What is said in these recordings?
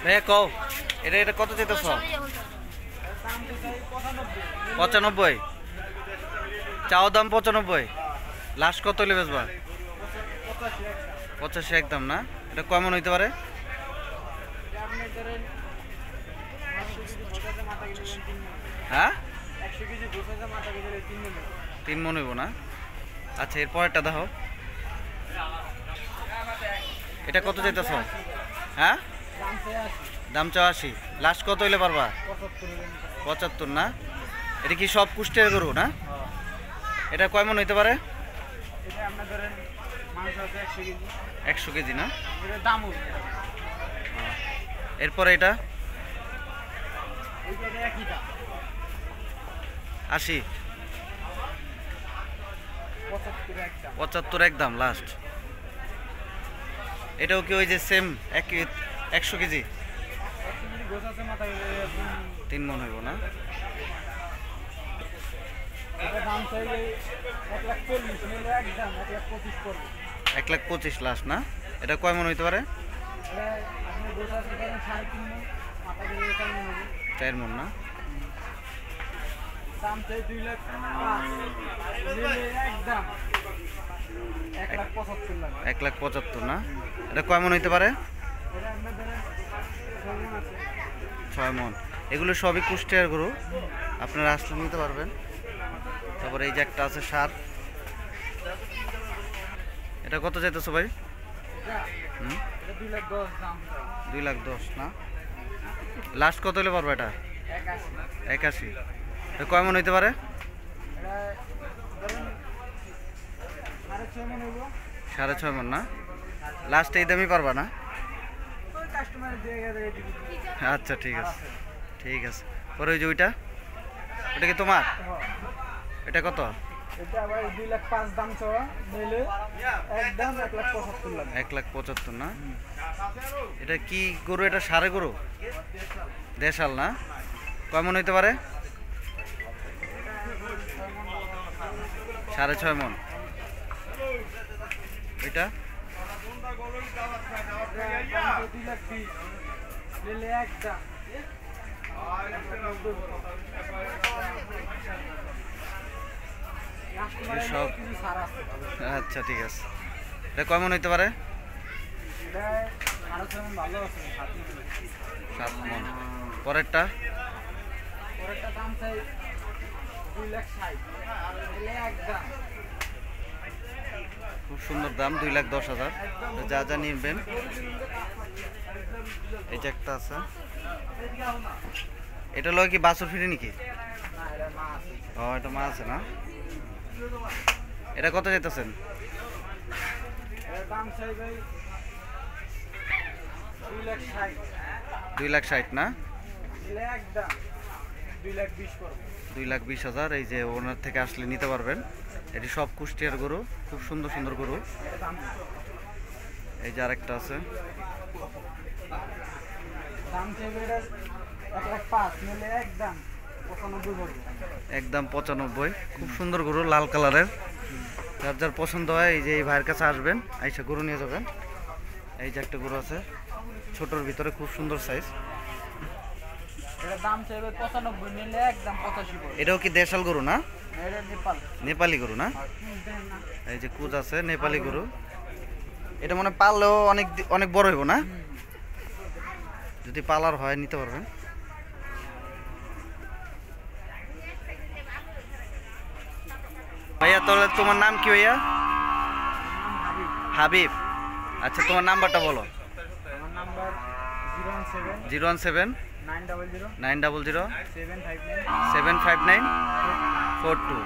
ভাইয়া কও, এটা এটা কত চাইতেছ? 95। চাও দাম 95, লাস্ট কত হলে বেচবা? 85 একদম না? এটা কেমন হইতে পারে? হ্যাঁ 3 মন হইব না? আচ্ছা এরপরেরটা দেখো, এটা কত চাইতেছ? হ্যাঁ দাম 84, লাস্ট কত হইলে পারবা? 75 না? এটা কি সব কুষ্টিয়ার গরু না? এটা কয় মন হইতে পারে? 100 কেজি না? এরপরে এটা 80, 75 একদম লাস্ট। এটাও কি ওই যে সেম 100 কেজি? 3 মন হইব না? 1,25,000 লাস্ট না? এটা কয় মন হইতে পারে? 4 মন না? 1,75,000 না? এটা কয় মন হইতে পারে? 6 মন। এগুলো সবই কুষ্টিয়ার গরু, আপনারা আসলে নিতে পারবেন। তারপরে এই যে একটা আছে সার, এটা কত চাইতেছো ভাই? 2,10,000 না? লাস্ট কত হলে পারবো এটা? 81। কয় মন হইতে পারে? 6.5 মন না? লাস্ট এই দামই পারবা না? আচ্ছা ঠিক আছে, ঠিক আছে। পরে ওই যে ওইটা, ওটা কি তোমার? এটা কত? 1,75,000 না? এটা কি গরু? এটা সারে গরু, দেশাল না? কয় মন হইতে পারে? 6.5 মন। এটা সব আচ্ছা ঠিক আছে। এটা কয় মন হইতে পারে? 7 মন। পরেরটা খুব সুন্দর দাম, 2,10,000। যা যা নিবেন। এই যে একটা আছে, এটা লয় কি বাছুর ফিরে নাকি? ও এটা মা আছে না? এটা কত যেতেছেন? 2,60,000 না? 2,20,000। এই যে ওনার থেকে আসলে নিতে পারবেন। এটি সব কুষ্টিয়ার গরু, খুব সুন্দর সুন্দর গরু। এই যে আরেকটা আছে, একদম 95। খুব সুন্দর গরু, লাল কালারের। যার যার পছন্দ হয় এই যে এই ভাইয়ের কাছে আসবেন, আইসা গরু নিয়ে যাবেন। এই যে একটা গরু আছে ছোটর ভিতরে, খুব সুন্দর সাইজ। এটাও কি দেশাল গরু না? নেপালি গরু না? এই যে কুচ আছে, নেপালি গরু। এটা মনে পাললেও অনেক অনেক বড় হইব না? যদি পালার হয় নিতে পারবেন। ভাইয়া তাহলে তোমার নাম কি ভাইয়া? হাবিব। আচ্ছা তোমার নাম্বারটা বলো। 017-900-759-42।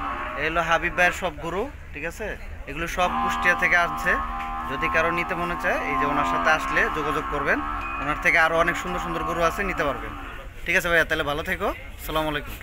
এগুলো হাবিব ভাইয়ের সব গরু, ঠিক আছে? এগুলো সব কুষ্টিয়া থেকে আসছে। যদি কারো নিতে মনে চায়, এই যে ওনার সাথে আসলে যোগাযোগ করবেন। ওনার থেকে আরও অনেক সুন্দর সুন্দর গরু আছে, নিতে পারবেন। ঠিক আছে ভাইয়া, তাহলে ভালো থেকো। আসসালামু আলাইকুম।